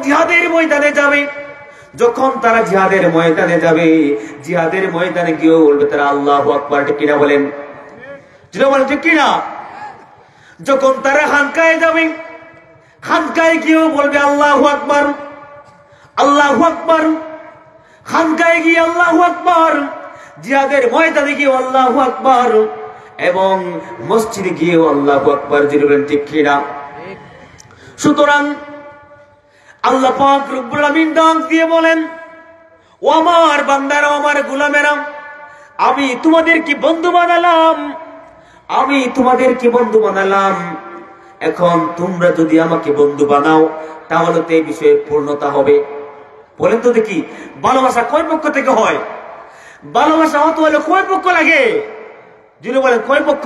জিহাদের ময়দানে যাবে, যখন তারা জিহাদের ময়দানে যাবে, জিহাদের ময়দানে গিয়ে বলবে তারা আল্লাহু আকবার। ঠিক কিনা বলেন? যদি বলেন ঠিক কিনা? যখন তারা খানকায় যাবে, খানকায় গিয়েও বলবে আল্লাহু আকবার, আল্লাহু আকবার। খানকায় গিয়ে আল্লাহু আকবার, জিহাদের ময়দানে গিয়ে আল্লাহু আকবার, এবং মসজিদে গিয়ে আল্লাহু আকবার। যদি বলেন ঠিক কিনা? সুতরাং আল্লাহ পাক রব্বুল আলামিন ডাক দিয়ে বলেন, ও আমার বান্দারা, আমার গোলামেরা, আমি তোমাদেরকে বন্ধু বানালাম, আমি তোমাদেরকে বন্ধু বানালাম। এখন তোমরা যদি আমাকে বন্ধু বানাও, তাহলে তো এই বিষয়ে পূর্ণতা হবে। বলেন তো দেখি, ভালোবাসা কয় পক্ষ থেকে হয়? ভালোবাসা হতে হলে কয় পক্ষ লাগে? যদি বলেন কয় পক্ষ?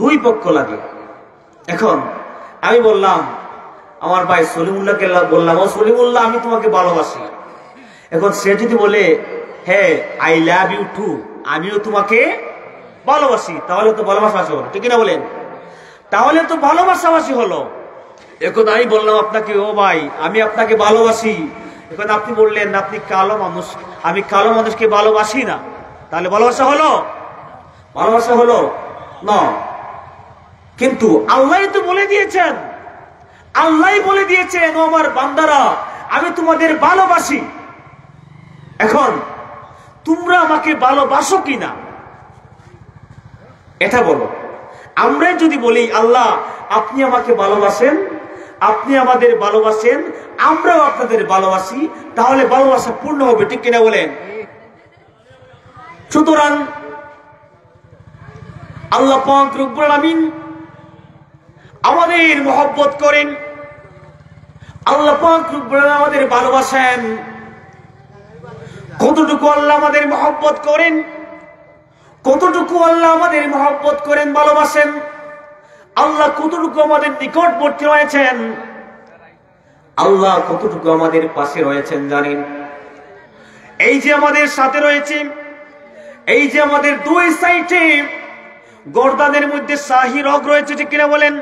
2 পক্ষ লাগে। এখন আমি বললাম, আমার ভাই সলিমুল্লাহকে বললাম, ও সলিমুল্লাহ, আমি তোমাকে ভালোবাসি। এখন সে যদি বলে, হ্যাঁ আই লাভ ইউ টু, আমিও তোমাকে ভালোবাসি, তাহলে তো ভালোবাসাবাসী হলো। ঠিক না বলেন? তাহলে তো ভালোবাসাবাসী হলো। এখন আমি বললাম আপনাকে, ও ভাই আমি আপনাকে ভালোবাসি। এখন আপনি বললেন আপনি কালো মানুষ, আমি কালো মানুষকে ভালোবাসি না, তাহলে ভালোবাসা হলো? ভালোবাসা হলো না। কিন্তু আল্লাহ তো বলে দিয়েছেন, আল্লাহ বলে দিয়েছেন, ও আমার বান্দারা, আমি তোমাদের ভালোবাসি। এখন তোমরা আমাকে ভালোবাসো কিনা এটা বলো। আমরা যদি বলি আল্লাহ আপনি আমাকে ভালোবাসেন, আপনি আমাদের ভালোবাসেন, আমরাও আপনাদের ভালোবাসি, তাহলে ভালোবাসা পূর্ণ হবে। ঠিক কিনা বলেন? সুতরাং আল্লাহ পাক রব্বুল আলামিন আমাদের মহব্বত করেন, আল্লাহ পাক রব্বুল আলামিন আমাদের ভালোবাসেন। কতটুকু আল্লাহ আমাদের মহব্বত করেন, কতটুকু আল্লাহ আমাদের মহব্বত করেন, ভালোবাসেন, আল্লাহ কতটুকু আমাদের নিকটবর্তী রয়েছেন, আল্লাহ কতটুকু আমাদের পাশে রয়েছেন জানেন? এই যে আমাদের সাথে রয়েছে, এই যে আমাদের 2 সাইডে গর্দানের মধ্যে শাহী রগ রয়েছে। ঠিক কিনা বলেন?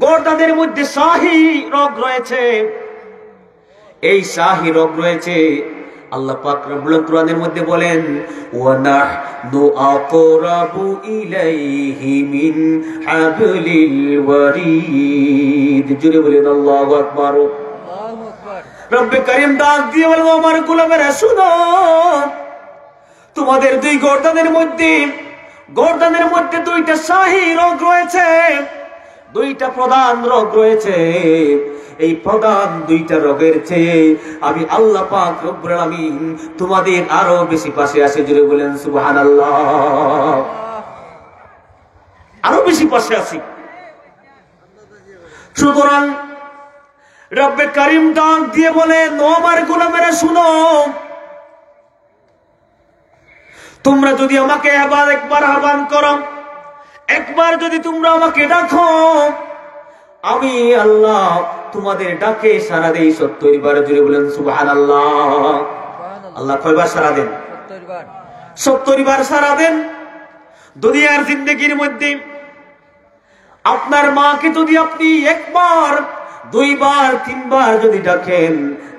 গর্দানের মধ্যে শাহী রগ রয়েছে, এই শাহী রগ রয়েছে। আল্লাহ পাক রব্বুল কোরআনের মধ্যে বলেন, ওয়া নাহনু আকরাবু ইলাইহি মিন হাবলিল ওয়ারিদ। জুড়ে বলেন আল্লাহু আকবার। আল্লাহু আকবার। রব্বে কারীম ডাক দিয়ে বলেন, আমার গোলামেরা শুনো, তোমাদের 2 গর্দানের মধ্যে, গর্দানের মধ্যে 2টা শাহী রগ রয়েছে, 2টা প্রধান রগ রয়েছে। এই প্রধান 2টা রগের চেয়ে আমি আল্লাহ পাক রব্বুল আলামিন তোমাদের আরো বেশি পাশে আসে। জুড়ে বলেন সুবহানাল্লাহ। আরো বেশি পাশে আছি। সুতরাং রব্বে কারীম ডাক দিয়ে বলেন, ও আমার গোলামেরা শুনো, তোমরা যদি আমাকে একবার আহ্বান করো, একবার যদি তোমরা আমাকে ডাকো, আমি আল্লাহ তোমাদের ডাকে সাড়া দেই 70 বার। জুড়ে বলেন সুবহানাল্লাহ। আল্লাহ কয়বার সাড়া দেন? 70 বার সাড়া দেন। দুনিয়ার জিন্দেগির মধ্যে আপনার মাকে যদি আপনি 1 বার, 2 বার, 3 বার যদি ডাকেন,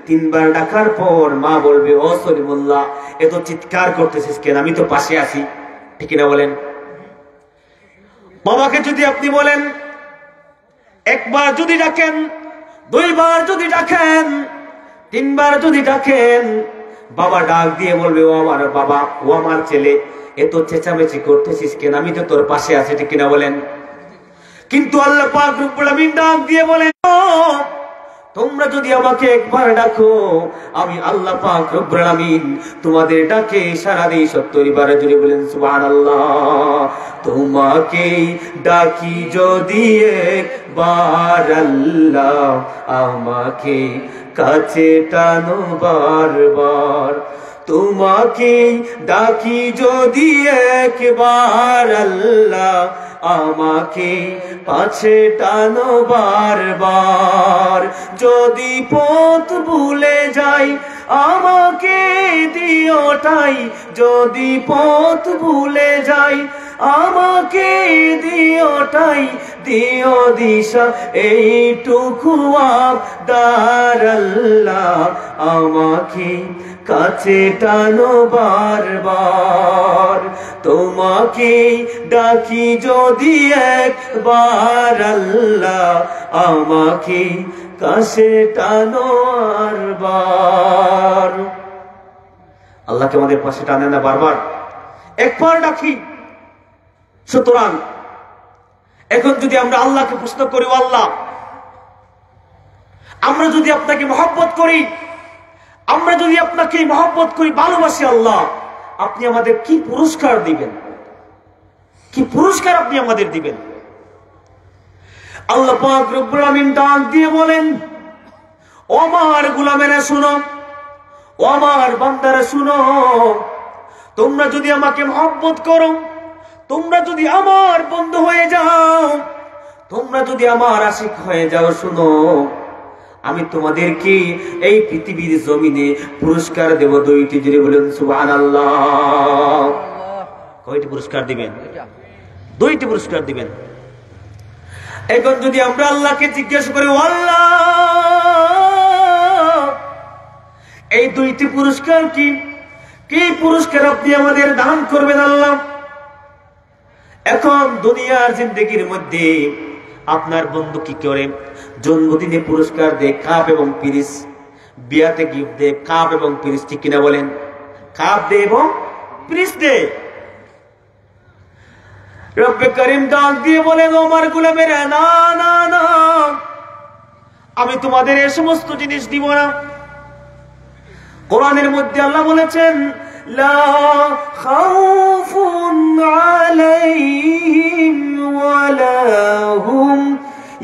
3 বার ডাকার পর মা বলবে, ও সলিমুল্লাহ এত চিৎকার করতেছিস কেন, আমি তো পাশে আছি। ঠিক না বলেন? বাবাকে যদি আপনি বলেন, একবার যদি ডাকেন, দুইবার যদি ডাকেন, তিনবার যদি ডাকেন, বাবা ডাক দিয়ে বলবে, ও আমার বাবা, ও আমার ছেলে, এত চেঁচামেচি করতেছিস কেন? আমি তো তোর পাশে আছি, ঠিক কিনা বলেন? কিন্তু আল্লাহ পাক রব্বুল আমিন ডাক দিয়ে বলেন, তোমরা যদি আমাকে একবার ডাকো, আমি আল্লাহ পাক রব্বুল আমিন তোমাদের ডাকে সাড়া দেই 70 বার। যদি বলেন সুবহানাল্লাহ। তোমাকে ডাকি যদি একবার আল্লাহ, আমাকে কাছে টানো বারবার। তোমাকে ডাকি যদি একবার আল্লাহ, আমাকে পাছে টানো বারবার। যদি পথ ভুলে যাই, আমাকে দিও ঠাই। যদি পথ ভুলে যাই, আমাকে দিও ঠাই। দিও দিশা এইটুকু আবদার আল্লাহ, আমাকে কাছে টানো বারবার। তোমাকে ডাকি যদি একবার আল্লাহ, আমাকে কাছে টানো বারবার। আল্লাহকে আমাদের পাশে টানে না বারবার? একবার ডাকি। সুতরাং এখন যদি আমরা আল্লাহকে প্রশ্ন করি, আল্লাহ, আমরা যদি আপনাকে মহব্বত করি, আমরা যদি আপনাকে মহব্বত করি, ভালোবাসি আল্লাহ, আপনি আমাদের কি পুরস্কার দিবেন? কি পুরস্কার আপনি আমাদের দিবেন? আল্লাহ পাক রব্বুল আমিন ডাক দিয়ে বলেন, ও আমার গোলামেরা শুনো, ও আমার বান্দারা শুনো, তোমরা যদি আমাকে মহব্বত করো, তোমরা যদি আমার বন্ধু হয়ে যাও, তোমরা যদি আমার আশিক হয়ে যাও, শুনো, আমি তোমাদেরকে এই পৃথিবীর জমিনে পুরস্কার দেব 2টি। যদি বলেন সুবহানাল্লাহ। কয়টি পুরস্কার দিবেন? 2টি পুরস্কার দিবেন। এখন যদি আমরা আল্লাহকে জিজ্ঞাসা করি, আল্লাহ, এই 2টি পুরস্কার কি? কি পুরস্কার আপনি আমাদের দান করবেন আল্লাহ? এখন দুনিয়ার জিন্দেগির মধ্যে আপনার বন্ধু কি করে? জন্মদিনে পুরস্কার দেয় কাপ এবং পিরিচ, বিয়াতে গিফট দেয় কাপ এবং পিরিচ, ঠিক কিনা বলেন? কাপ দেয় এবং পিরিচ দেয়। রব্বে করিম ডাক দিয়ে বলেন, আমার গোলামেরা, না না না, আমি তোমাদের এই সমস্ত জিনিস দিব না। কোরআনের মধ্যে আল্লাহ বলেছেন, লা খাউফুন আলাইহিম ওয়ালা হুম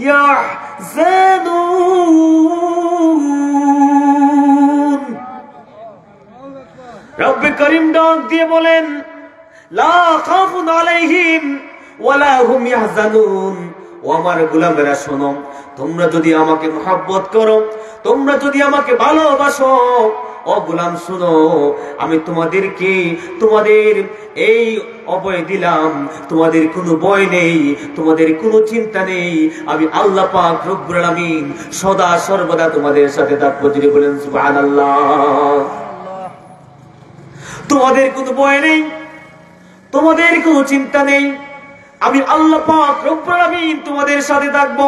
ইয়াহজানুন। রব্বে করিম ডাক দিয়ে বলেন, লা খাউফুন আলাইহিম ওয়ালা হুম ইয়াহজানুন। ও আমার গোলামেরা শোনো, তোমরা যদি আমাকে মহব্বত করো, তোমরা যদি আমাকে ভালোবাসো, ও গোলাম শুনো, আমি তোমাদেরকে তোমাদের এই অভয় দিলাম, তোমাদের কোনো ভয় নেই, তোমাদের কোনো চিন্তা নেই। আমি আল্লাহ পাক রব্বুল আমিন সদা সর্বদা তোমাদের সাথে থাকবো। যদি বলেন সুবহানাল্লাহ। তোমাদের কোনো ভয় নেই, তোমাদের কোনো চিন্তা নেই, আমি আল্লাহ পাক রব্বুল আমিন তোমাদের সাথে থাকবো।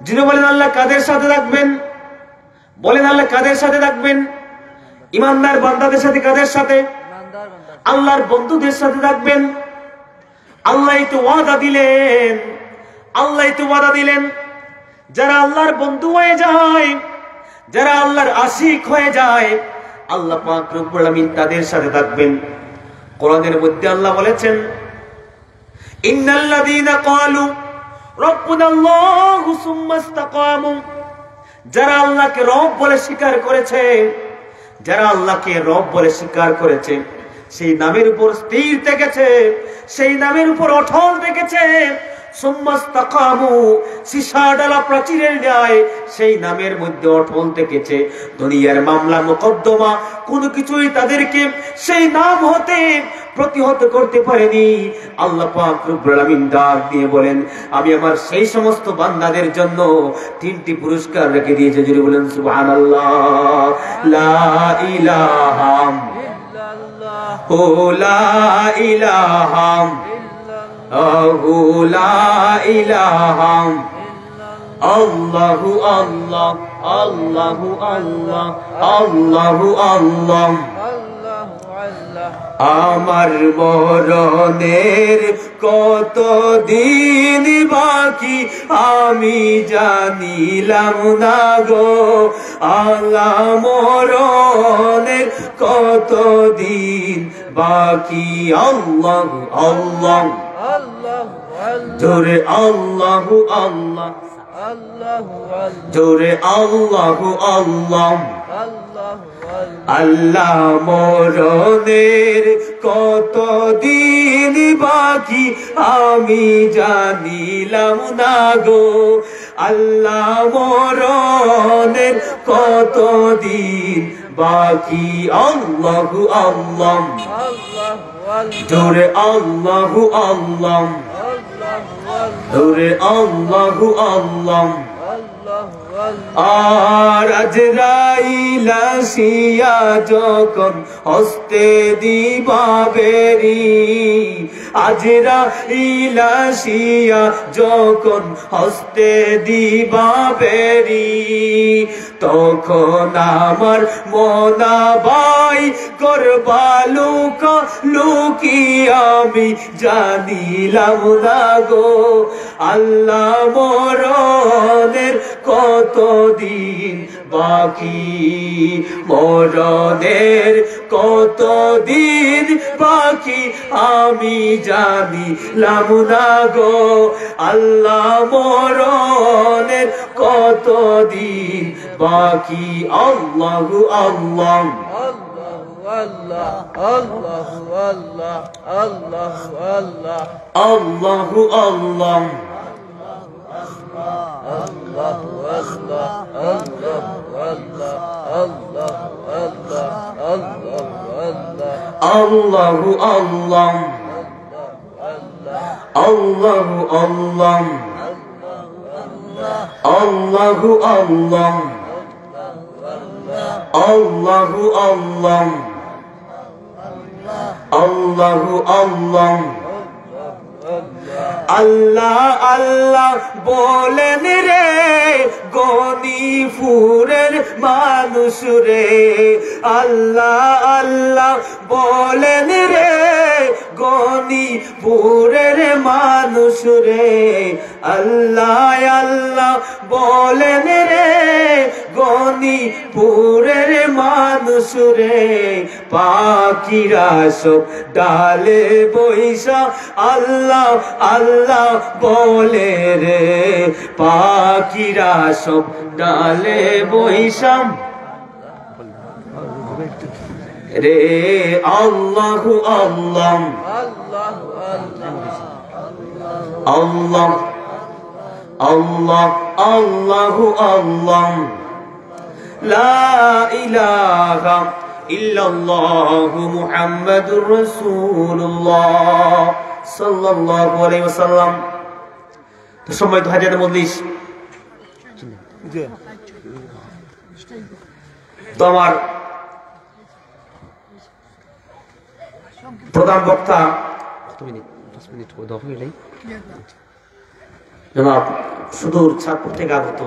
যিনি বলেন আল্লাহ কাদের সাথে থাকবেন? বলেন আল্লাহ কাদের সাথে থাকবেন? ইমানদার বান্দাদের সাথে। কাদের সাথে? আল্লাহর বন্ধুদের সাথে থাকবেন। আল্লাহ তো ওয়াদা দিলেন, আল্লাহ তো ওয়াদা দিলেন, যারা আল্লাহর বন্ধু হয়ে যায়, যারা আল্লাহর আশিক হয়ে যায়, আল্লাহ পাক রব্বুল আমিন তাদের সাথে থাকবেন। কোরআনের মধ্যে আল্লাহ বলেছেন, ইন্নাল্লাযীনা ক্বালু রাব্বুনাল্লাহু সুম্মা ইসতাকামু, যারা আল্লাহকে রব বলে স্বীকার করেছে, যারা আল্লাহকে রব বলে স্বীকার করেছে, সেই নামের উপর স্থির থেকেছে, সেই নামের উপর অটল থেকেছে, সুম্মা ইসতাকামু, সীসাডালা প্রাচীরের ন্যায় সেই নামের মধ্যে অটল থেকেছে। দুনিয়ার মামলা মোকদ্দমা কোনো কিছুই তাদেরকে সেই নাম হতে প্রতিহত করতে পারেনি। আল্লাহ পাক রব্বুল আমিন ডাক দিয়ে বলেন, আমি আমার সেই সমস্ত বান্দাদের জন্য 3টি পুরস্কার রেখে দিয়েছি। যদি বলেন সুবহানাল্লাহ। লা ইলাহা ইল্লাল্লাহ, ও লা ইলাহা ইল্লাল্লাহ, লা ইলাহা আল্লাহু আল্লাহ আল্লাহু আল্লাহ আল্লাহু আল্লাহ আমার মরণের কত দিন বাকি আমি জানিলাম না গো আল্লাহ মরণের কত দিন বাকি আল্লাহ আল্লাহ জোরে আল্লাহু আল্লাহ জোরে আল্লাহু আল্লাহ আল্লাহ মরণের কত দিন বাকি আমি জানিলাম না গো আল্লাহ মরণের কত দিন বাকি আল্লাহু আল্লাহ জোরে আল্লাহু আল্লাহ জোরে আল্লাহু আল্লাহ আর আজরাইল আসিয়া যখন হস্তে দিবাবেরি আজরাইল আসিয়া যখন হস্তে দিবাবেরি তখন আমার মনাবাই করবা লুকা লুকি আমি জানিলাম না গো আল্লাহ মরণের কত দিন বাকি মরণের কত দিন বাকি আমি জানিলাম না গো আল্লাহ মরণের কত দিন বাকি আল্লাহু আল্লাহ আল্লাহু আল্লাহ আল্লাহু আল্লাহ আল্লাহু আল্লাহ আল্লাহু আল্লাহ আল্লাহু আল্লাহ আল্লাহু আল্লাহ আল্লাহ আল্লাহ বলেন রে গনিপুরের মানুষ রে আল্লাহ আল্লাহ বলেন রে গনিপুরের মানুষ রে আল্লাহ আল্লাহ বলেন রে গনিপুরের মানুষ রে পাখিরা সব ডালে বৈশা আল্লাহ আল্লাহ বলে রে পাখিরা সব ডালে বৈশা রে আল্লাহু আল্লাহ আল্লাহ আল্লাহ আল্লাহু আল্লাহ লা ইলাহা ইল্লাল্লাহু মুহাম্মাদুর রাসূলুল্লাহ সাল্লাল্লাহু আলাইহি ওয়াসাল্লাম। তো সম্মানিত হাজিরাতুল মজলিস, তো আমার প্রধান বক্তা জনাব সুদূর চাঁদপুর থেকে আগত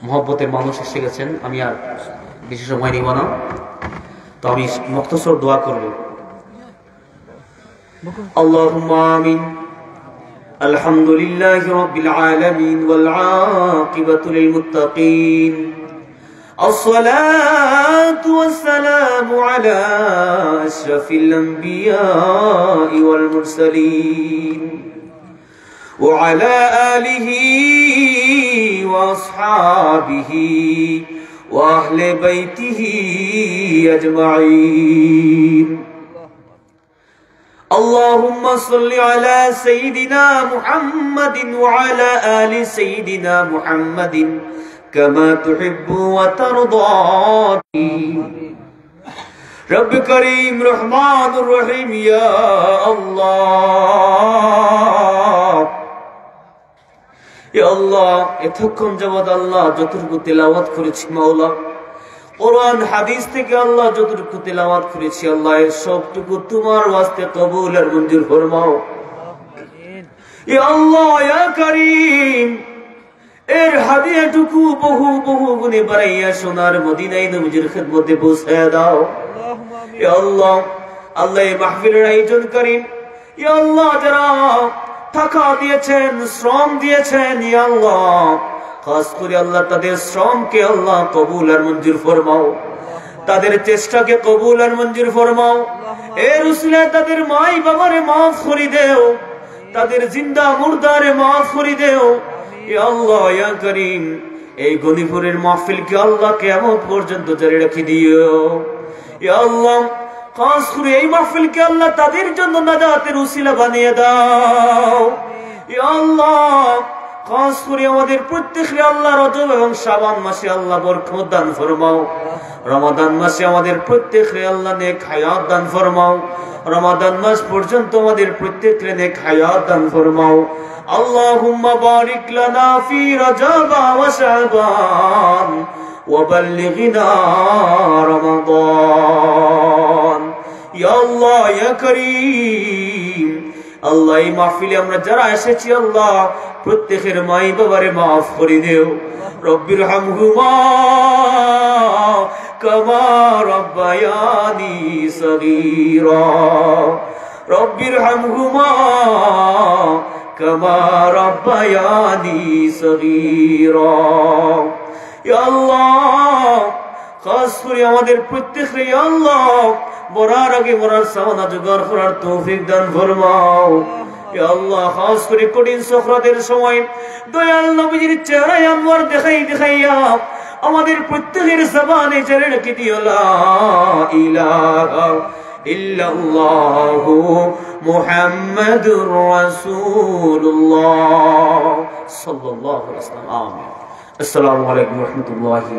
মহব্বতের মানুষ এসে গেছেন। আমি আর বেশি সময় নিব না, তো আমি মুখতসর দোয়া করব। আল্লাহুম্মা আমিন। আলহামদুলিল্লাহি রাব্বিল আলামিন ওয়াল আকিবাতু লিল মুত্তাকিন। الصلاة والسلام على أشرف الأنبياء والمرسلين وعلى آله وأصحابه وأهل بيته أجمعين. اللهم صل على سيدنا محمد وعلى آل سيدنا محمد كما تحب وترضى. رب كريم رحمن الرحيم يا الله يا الله এতক্ষণ যাবত আল্লাহ যতটুকু তেলাওয়াত করেছি মাওলা, কোরআন হাদিস থেকে আল্লাহ যতটুকু তেলাওয়াত করেছি আল্লাহ এর সবটুকু তোমার ওয়াস্তে কবুল আর মঞ্জুর ফরমাও। ইয়া আল্লাহ ইয়া কারীম এর হাদিয়াটুকু বহু বহু গুণে বাড়াইয়া সোনার মদিনায় নবীজির খিদমতে পৌঁছায়া দাও। ইয়া আল্লাহ, আল্লাহ এই মাহফিলের আয়োজন করেন। ইয়া আল্লাহ, যারা টাকা দিয়েছেন, শ্রম দিয়েছেন, ইয়া আল্লাহ খাস করে আল্লাহ তাদের শ্রমকে আল্লাহ কবুল আর মঞ্জুর ফরমাও, তাদের চেষ্টাকে কবুল আর মঞ্জুর ফরমাও। এর উসিলায় তাদের মাই বাবারে মাফ করে দেও, তাদের জিন্দা মুর্দারে মাফ করে দেও। ইয়া আল্লাহ ইয়া কারীম এই গনিপুরের মাহফিলকে আল্লাহ কিয়ামত পর্যন্ত জারি রেখে দিও। ইয়া আল্লাহ খাস করে এই মাহফিলকে আল্লাহ তাদের জন্য নাজাতের উসিলা বানিয়ে দাও। ইয়া আল্লাহ খাস করে আমাদের প্রত্যেককে আল্লাহ রজব এবং শাবান মাসে আল্লাহ বরকত দান ফরমাও। রমাদান মাসে আমাদের প্রত্যেককে আল্লাহ নেক হায়াত দান ফরমাও। রমাদান মাস পর্যন্ত আমাদের প্রত্যেককে নেক হায়াত দান ফরমাও। আল্লাহুম্মা বারিক লানা ফি রজব ওয়া শাবান ওয়া বাল্লিগনা রমাদান। ইয়া আল্লাহ ইয়া কারীম, আল্লাহ এই মাহফিলে আমরা যারা এসেছি আল্লাহ প্রত্যেকের মাই বাবারে মাফ করে দিও। রব্বির হামহুমা কামা রাব্বায়ানি সগীরা, রব্বির হামহুমা কামা রাব্বায়ানি সগীরা। ইয়া আল্লাহ খাস করে আমাদের প্রত্যেককে ইয়া আল্লাহ মরার আগে মরার সামানা জোগাড় করার তৌফিক দান ফরমাও। ইয়া আল্লাহ খাস করে কঠিন সফরাতের সময় দয়াল নবীজির চেহারা আনওয়ার দেখাইয়া আমাদের প্রত্যেকের জবানে জারি রেখে দিও লা ইলাহা ইল্লাল্লাহু মুহাম্মাদুর রাসূলুল্লাহ সাল্লাল্লাহু আলাইহি ওয়াসাল্লাম। আমিন। আসসালামু আলাইকুম ওয়া রাহমাতুল্লাহি।